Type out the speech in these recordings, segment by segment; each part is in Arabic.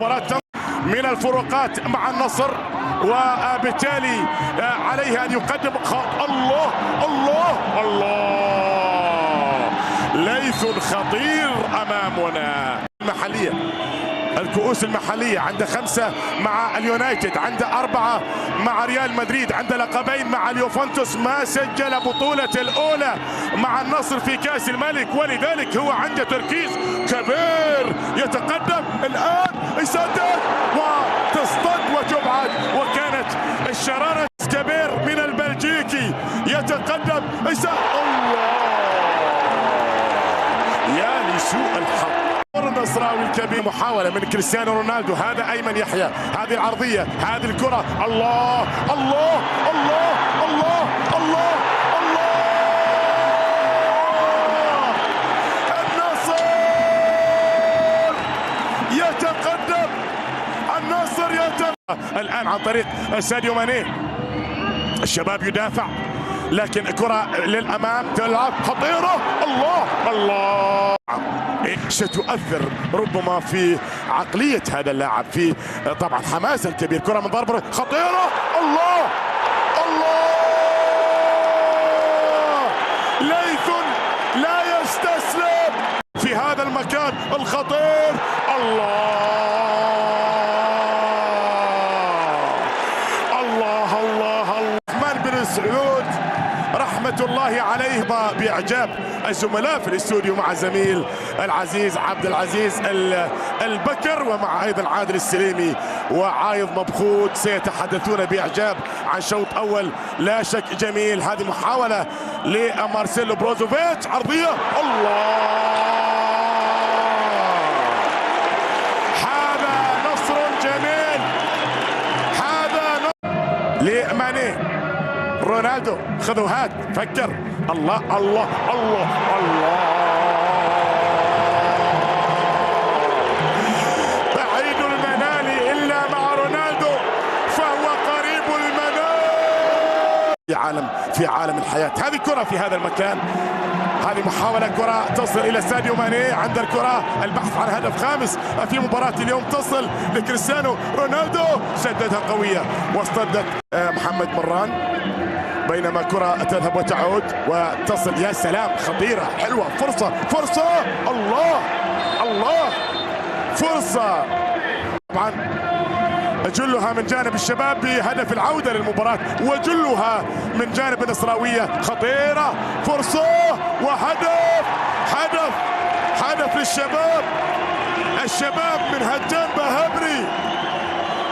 مباراة من الفروقات مع النصر، وبالتالي عليه ان يقدم الله الله الله. ليث خطير امامنا. المحليه، الكؤوس المحليه عنده 5 مع اليونايتد، عنده 4 مع ريال مدريد، عنده لقبين مع اليوفنتوس، ما سجل بطولة الأولى مع النصر في كأس الملك، ولذلك هو عنده تركيز كبير. يتقدم الآن، يسدد وتصطد وتبعد، وكانت الشرارة كبير من البلجيكي. يتقدم الله، يا لسوء الحظ. النصراوي الكبير، محاولة من كريستيانو رونالدو، هذا أيمن يحيى، هذه العرضية، هذه الكرة، الله الله الله الله الله الله. النصر يتقدم، النصر يتقدم الآن عن طريق ساديو ماني. الشباب يدافع، لكن كرة للأمام تلعب خطيرة، الله الله. ستؤثر ربما في عقلية هذا اللاعب، في طبعا حماسه الكبير. كرة من ضربة خطيرة، الله الله. ليث لا يستسلم في هذا المكان الخطير، الله الله الله الله. الرحمن بن سعود رحمة الله عليه بإعجاب الزملاء في الاستوديو مع زميل العزيز عبد العزيز البكر، ومع أيضا عادل السليمي وعايض مبخوت، سيتحدثون بإعجاب عن شوط أول لا شك جميل. هذه محاولة لمارسيلو بروزوفيتش، عرضية، الله. هذا نصر جميل، هذا لماني. رونالدو خذوا هات، فكر، الله الله الله الله. بعيد المنال إلا مع رونالدو فهو قريب المنال. في عالم الحياة. هذه كرة في هذا المكان، هذه محاولة، كرة تصل إلى ساديو ماني. عند الكرة البحث عن هدف خامس في مباراة اليوم، تصل لكريستيانو رونالدو، سددها قوية واصطدت محمد مران، بينما كرة تذهب وتعود وتصل. يا سلام، خطيرة حلوة، فرصة فرصة، الله الله، فرصة. طبعا جلها من جانب الشباب بهدف العودة للمباراة، وجلها من جانب النصراوية. خطيرة، فرصة وهدف، هدف هدف للشباب. الشباب من هجان بهبري.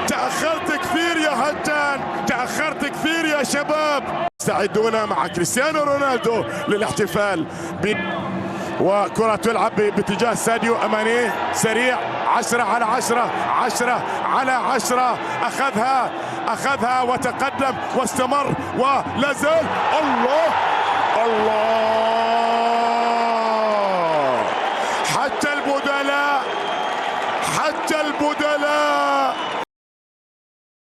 تأخرت كثير يا هجان، تأخرت كثير يا شباب. يستعدون مع كريستيانو رونالدو للاحتفال وكرة تلعب باتجاه ساديو ماني، سريع، 10 على 10، 10 على 10. أخذها وتقدم واستمر ولا زال، الله الله. حتى البدلاء